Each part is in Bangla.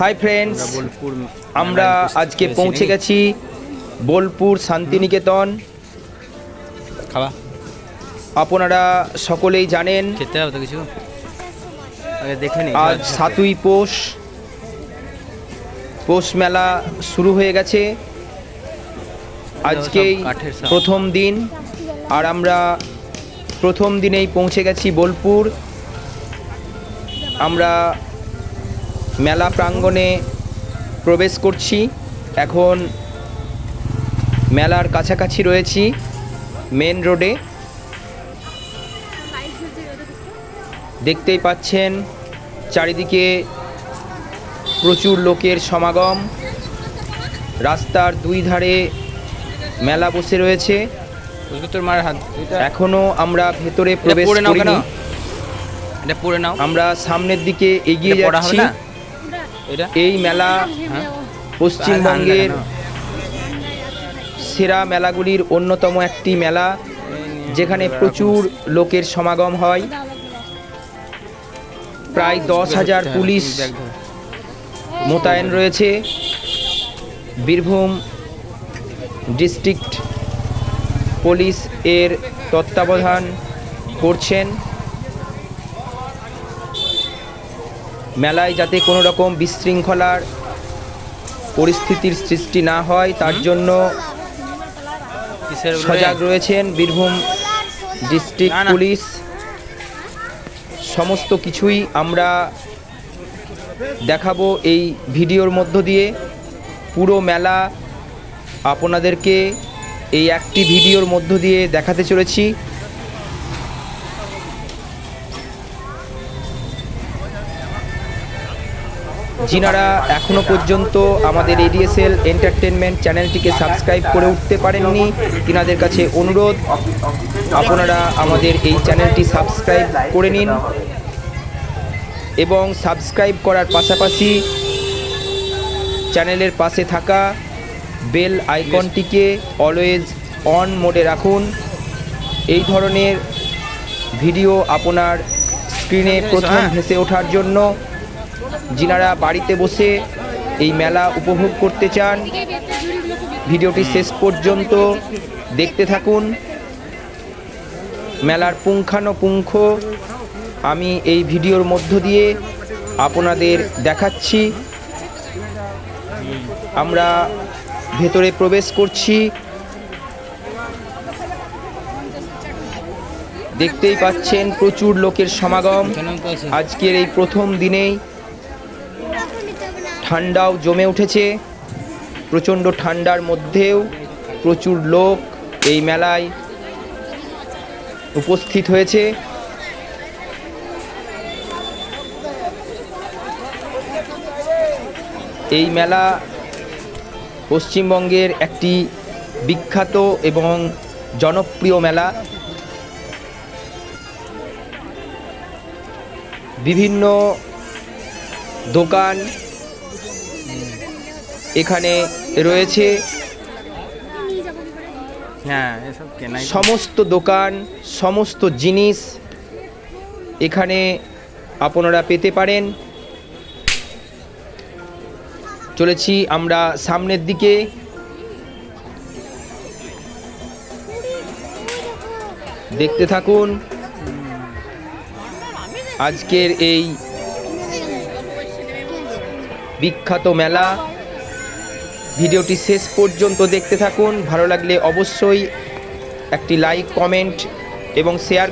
হাই ফ্রেন্ডস, আমরা আজকে পৌঁছে গেছি বোলপুর শান্তিনিকেতন। খাওয়া আপনারা সকলেই জানেন খেতে হবে তো কিছু দেখে নি। আজ 7ই পৌষ মেলা শুরু হয়ে গেছে। আজকেই প্রথম দিন, আর আমরা প্রথম দিনেই পৌঁছে গেছি বোলপুর। আমরা মেলা প্রাঙ্গণে প্রবেশ করছি। এখন মেলার কাছাকাছি রয়েছি, মেন রোডে। দেখতেই পাচ্ছেন চারিদিকে প্রচুর লোকের সমাগম। রাস্তার দুই ধারে মেলা বসে রয়েছে। এখনো আমরা ভেতরে প্রবেশ করিনি। আমরা সামনের দিকে এগিয়ে যাচ্ছি। এই মেলা পশ্চিমবঙ্গের সেরা মেলাগুলির অন্যতম একটি মেলা, যেখানে প্রচুর লোকের সমাগম হয়। প্রায় 10,000 পুলিশ মোতায়েন রয়েছে। বীরভূম ডিস্ট্রিক্ট পুলিশ এর তত্ত্বাবধান করছেন। মেলায় যাতে কোনো রকম বিশৃঙ্খলার পরিস্থিতির সৃষ্টি না হয়, তার জন্য সজাগ রয়েছেন বীরভূম ডিস্ট্রিক্ট পুলিশ। সমস্ত কিছুই আমরা দেখাবো এই ভিডিওর মধ্য দিয়ে। পুরো মেলা আপনাদেরকে এই একটি ভিডিওর মধ্য দিয়ে দেখাতে চলেছি। যিনারা এখনো পর্যন্ত আমাদের এডিএসএল এন্টারটেনমেন্ট চ্যানেলটিকে সাবস্ক্রাইব করে উঠতে পারেননি, তিনাদের কাছে অনুরোধ, আপনারা আমাদের এই চ্যানেলটি সাবস্ক্রাইব করে নিন এবং সাবস্ক্রাইব করার পাশাপাশি চ্যানেলের পাশে থাকা বেল আইকনটিকে অলওয়েজ অন মোডে রাখুন। এই ধরনের ভিডিও আপনার স্ক্রিনে প্রথম ভেসে ওঠার জন্য। যিনারা বাড়িতে বসে এই মেলা উপভোগ করতে চান, ভিডিওটি শেষ পর্যন্ত দেখতে থাকুন। মেলার পুঙ্খানুপুঙ্খ আমি এই ভিডিওর মধ্য দিয়ে আপনাদের দেখাচ্ছি। আমরা ভেতরে প্রবেশ করছি। দেখতেই পাচ্ছেন প্রচুর লোকের সমাগম আজকের এই প্রথম দিনেই। ঠান্ডাও জমে উঠেছে। প্রচণ্ড ঠান্ডার মধ্যেও প্রচুর লোক এই মেলায় উপস্থিত হয়েছে। এই মেলা পশ্চিমবঙ্গের একটি বিখ্যাত এবং জনপ্রিয় মেলা। বিভিন্ন দোকান এখানে রয়েছে। সমস্ত দোকান, সমস্ত জিনিস এখানে আপনারা পেতে পারেন। চলেছি আমরা সামনের দিকে। দেখতে থাকুন আজকের এই বিখ্যাত মেলা। ভিডিওটি শেষ পর্যন্ত দেখতে থাকুন। ভালো লাগলে অবশ্যই একটি লাইক, কমেন্ট এবং শেয়ার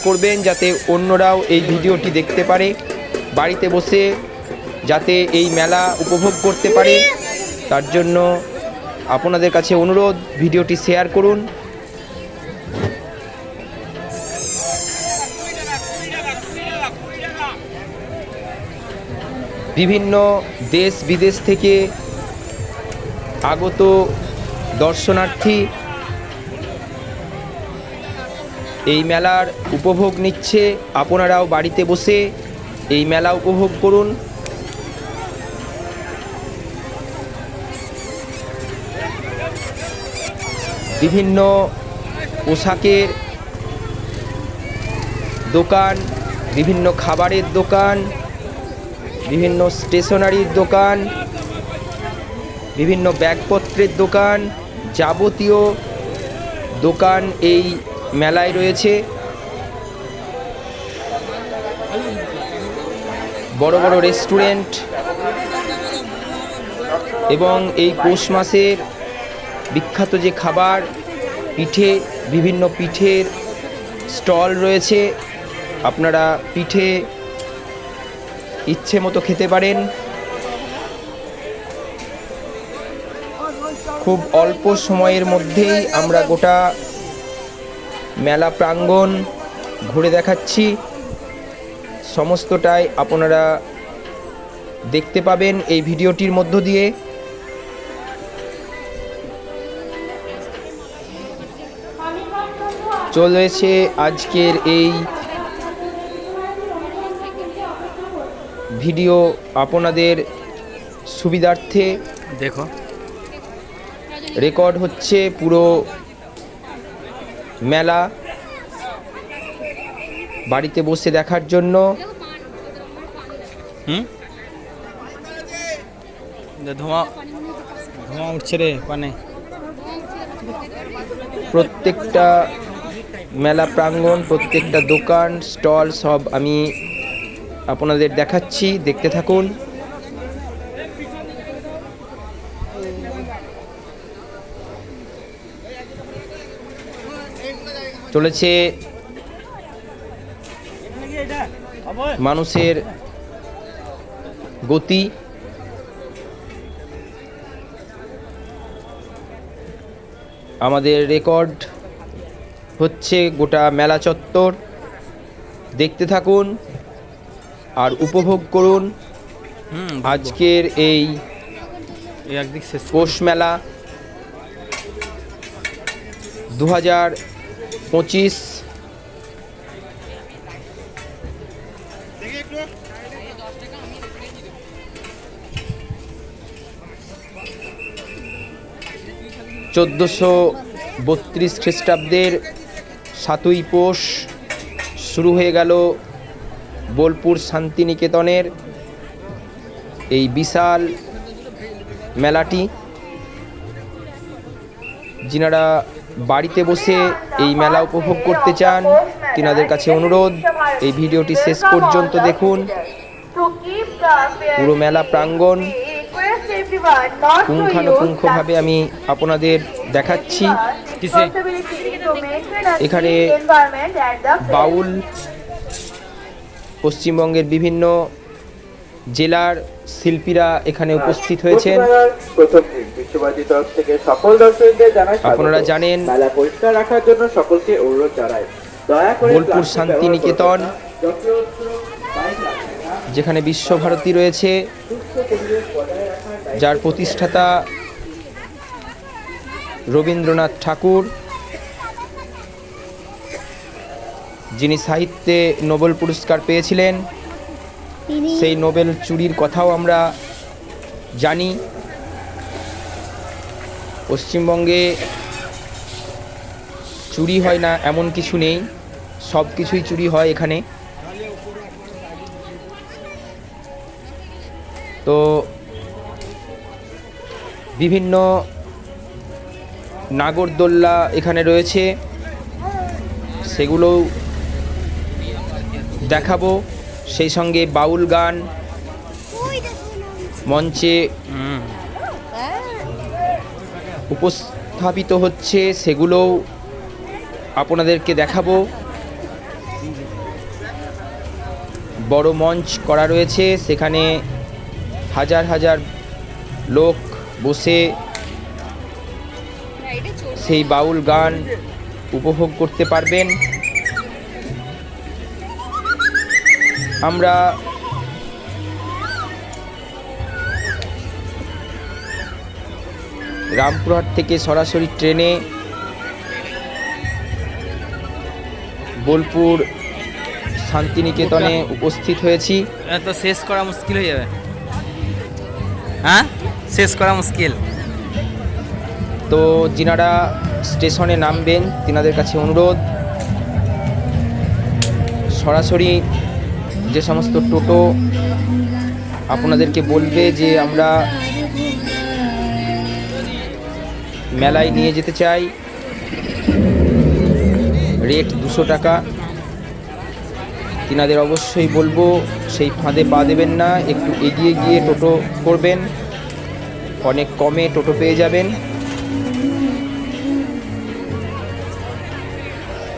করবেন যাতে অন্যরাও এই ভিডিওটি দেখতে পারে, বাড়িতে বসে যাতে এই মেলা উপভোগ করতে পারে। তার জন্য আপনাদের কাছে অনুরোধ, ভিডিওটি শেয়ার করুন। বিভিন্ন দেশ বিদেশ থেকে আগত দর্শনার্থী এই মেলার উপভোগ নিচ্ছে। আপনারাও বাড়িতে বসে এই মেলা উপভোগ করুন। বিভিন্ন পোশাকের দোকান, বিভিন্ন খাবারের দোকান, বিভিন্ন স্টেশনারির দোকান, বিভিন্ন ব্যাগপত্রের দোকান, যাবতীয় দোকান এই মেলায় রয়েছে। বড় বড় রেস্টুরেন্ট এবং এই পৌষ মাসের বিখ্যাত যে খাবার পিঠে, বিভিন্ন পিঠের স্টল রয়েছে। আপনারা পিঠে ইচ্ছে মতো খেতে পারেন। খুব অল্প সময়ের মধ্যেই আমরা গোটা মেলা প্রাঙ্গণ ঘুরে দেখাচ্ছি। সমস্তটাই আপনারা দেখতে পাবেন এই ভিডিওটির মধ্য দিয়ে। চলেছে আজকের এই ভিডিও আপনাদের সুবিধার্থে দেখো রেকর্ড হচ্ছে পুরো মেলা, বাড়িতে বসে দেখার জন্য। ধোঁয়া ধোঁয়া উঠছে রে পানে। প্রত্যেকটা মেলা প্রাঙ্গণ, প্রত্যেকটা দোকান, স্টল সব আমি আপনাদের দেখাচ্ছি, দেখতে থাকুন। চলেছে মানুষের গতি। আমাদের রেকর্ড হচ্ছে গোটা মেলা চত্বর। দেখতে থাকুন আর উপভোগ করুন আজকের এই একদিক শেষ পৌষ মেলা 2025। চোদ্দোশো-32 খ্রিস্টাব্দের 7ই পৌষ শুরু হয়ে গেল বোলপুর শান্তিনিকেতনের এই বিশাল মেলাটি। যিনারা বাড়িতে বসে এই মেলা উপভোগ করতে চান তিনাদের কাছে অনুরোধ, এই ভিডিওটি শেষ পর্যন্ত দেখুন। পুরো মেলা প্রাঙ্গণ পুঙ্খানুপুঙ্খভাবে আমি আপনাদের দেখাচ্ছি। এখানে বাউল পশ্চিমবঙ্গের বিভিন্ন জেলার শিল্পীরা এখানে উপস্থিত হয়েছেন। আপনারা জানেন বোলপুর শান্তিনিকেতন, যেখানে বিশ্বভারতী রয়েছে, যার প্রতিষ্ঠাতা রবীন্দ্রনাথ ঠাকুর, যিনি সাহিত্যে নোবেল পুরস্কার পেয়েছিলেন। সেই নোবেল চুরির কথাও আমরা জানি। পশ্চিমবঙ্গে চুরি হয় না এমন কিছু নেই, সব কিছুই চুরি হয় এখানে। তো বিভিন্ন নাগরদোল্লা এখানে রয়েছে, সেগুলোও দেখাবো। সেই সঙ্গে বাউল গান মঞ্চে উপস্থাপিত হচ্ছে, সেগুলোও আপনাদেরকে দেখাবো। বড় মঞ্চ করা রয়েছে, সেখানে হাজার হাজার লোক বসে সেই বাউল গান উপভোগ করতে পারবেন। আমরা রামপুরহাট থেকে সরাসরি ট্রেনে বোলপুর শান্তিনিকেতনে উপস্থিত হয়েছি। তো শেষ করা মুশকিল হয়ে যাবে, হ্যাঁ শেষ করা মুশকিল। তো যিনারা স্টেশনে নামবেন তিনাদের কাছে অনুরোধ, সরাসরি যে সমস্ত টোটো আপনাদেরকে বলবে যে আমরা মেলায় নিয়ে যেতে চাই, রেট 200 টাকা। তিনাদের অবশ্যই বলবো সেই ফাঁদে পা দেবেন না, একটু এগিয়ে গিয়ে টোটো করবেন, অনেক কমে টোটো পেয়ে যাবেন।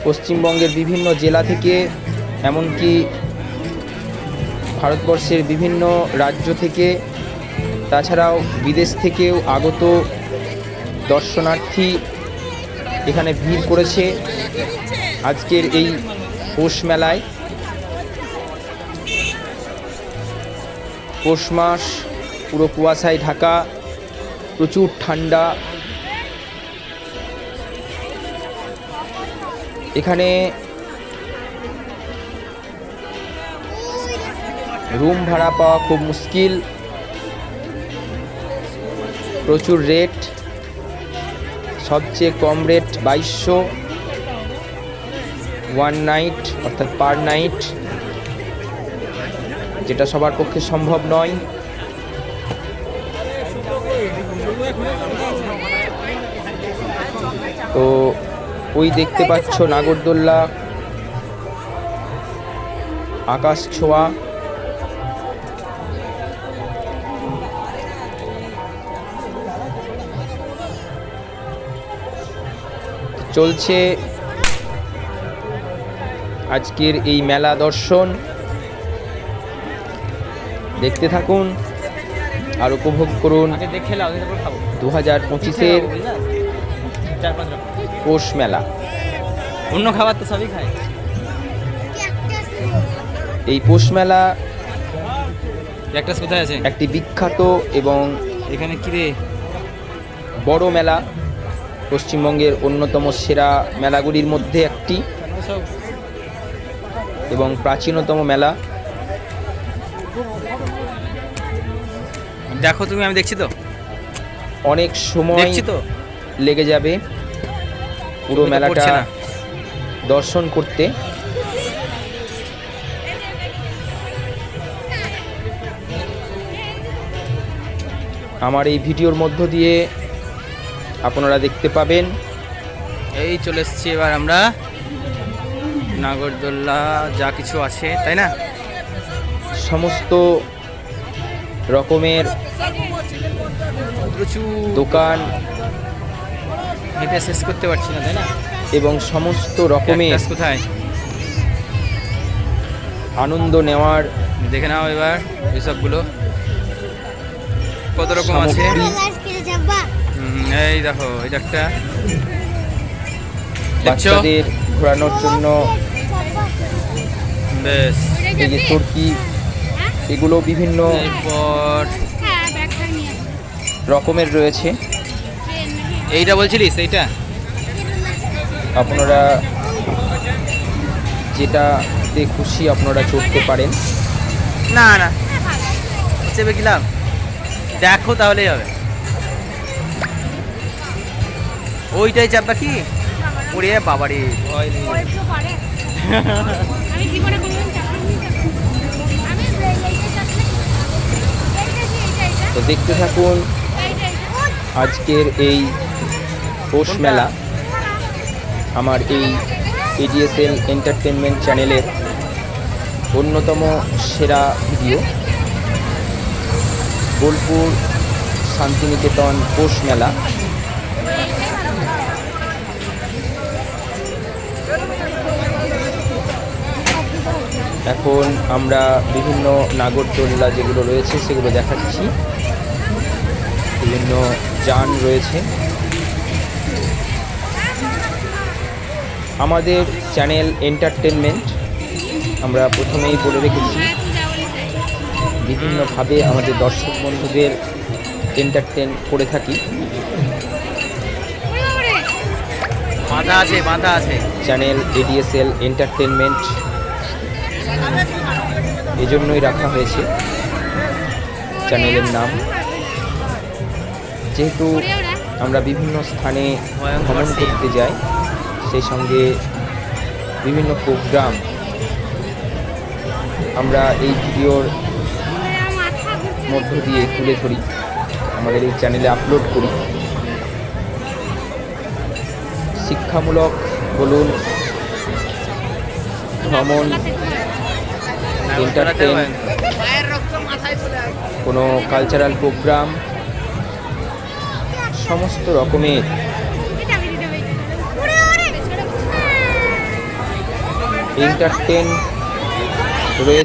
পশ্চিমবঙ্গের বিভিন্ন জেলা থেকে, এমনকি ভারতবর্ষের বিভিন্ন রাজ্য থেকে, তাছাড়াও বিদেশ থেকেও আগত দর্শনার্থী এখানে ভিড় করেছে আজকের এই পৌষ মেলায়। পৌষ মাস পুরো কুয়াশায় ঢাকা, প্রচুর ঠান্ডা। এখানে রুম ভাড়া পাওয়া খুব মুশকিল, প্রচুর রেট। সবচেয়ে কম রেট 2200 ওয়ান নাইট, অর্থাৎ পার নাইট, যেটা সবার পক্ষে সম্ভব নয়। তো ওই দেখতে পাচ্ছ নাগরদোল্লা, আকাশ ছোঁয়া। চলছে আজকের এই মেলা দর্শন। দেখতে থাকুন আর উপভোগ করুন 2025-এর পৌষ মেলা। অন্য খাবার তো সবই খায়। এই পৌষ মেলা ক্যাকটাস কোথায় আছে? একটি বিখ্যাত এবং এখানে কি রে বড় মেলা, পশ্চিমবঙ্গের অন্যতম সেরা মেলাগুলির মধ্যে একটি এবং প্রাচীনতম মেলা। দেখো তুমি, আমি দেখছি তো, অনেক সময় দেখছি তো। লেগে যাবে পুরো ছবি তো মেলাটা পড়ছে না। দর্শন করতে। আমার এই ভিডিওর মধ্য দিয়ে আপনারা দেখতে পাবেন। এই চলে এসেছি এবার আমরা নাগরদোল্লা, যা কিছু আছে, তাই না? সমস্ত রকমের প্রচুর দোকান হেঁটে শেষ করতে পারছি না, তাই না? এবং সমস্ত রকমের ক্যাকটাস কোথায় আনন্দ নেওয়ার দেখে নাও এবার এইসবগুলো কত রকম আছে। সামগ্রী, এই দেখো, এটা একটা দেখছো? বাচ্চাদের ঘোরানোর জন্য বেশ। এই যে চরকি, এগুলো বিভিন্ন এরপর রকমের রয়েছে। এইটা বলছিলিস, এইটা আপনারা যেটাতে খুশি আপনারা চড়তে পারেন। না না চেপে গেলাম, দেখো তাহলেই হবে। ওইটাই চাপবা কি? ওরে বাবারে, ভয় নেই। তো দেখতে থাকুন আজকের এই পৌষ মেলা, আমার এই এডিএসএল এন্টারটেনমেন্ট চ্যানেলের অন্যতম সেরা ভিডিও। বোলপুর শান্তিনিকেতন পৌষ মেলা। এখন আমরা বিভিন্ন নাগরদোল্লা যেগুলো রয়েছে সেগুলো দেখাচ্ছি। বিভিন্ন যান রয়েছে। আমাদের চ্যানেল এন্টারটেনমেন্ট, আমরা প্রথমেই বলে রেখেছি, বিভিন্নভাবে আমাদের দর্শক বন্ধুদের এন্টারটেন করে থাকি। বাঁধা আছে, বাঁধা আছে চ্যানেল এডিএসএল এন্টারটেনমেন্ট এজন্যই রাখা হয়েছে চ্যানেলের নাম। যেহেতু আমরা বিভিন্ন স্থানে ভ্রমণ করতে যাই, সেই সঙ্গে বিভিন্ন প্রোগ্রাম আমরা এই ভিডিওর মধ্য দিয়ে তুলে ধরি, আমাদের এই চ্যানেলে আপলোড করি। শিক্ষামূলক বলুন, ভ্রমণ, এন্টারটেন, কোনো কালচারাল প্রোগ্রাম, সমস্ত রকমের এন্টারটেন রয়েছে।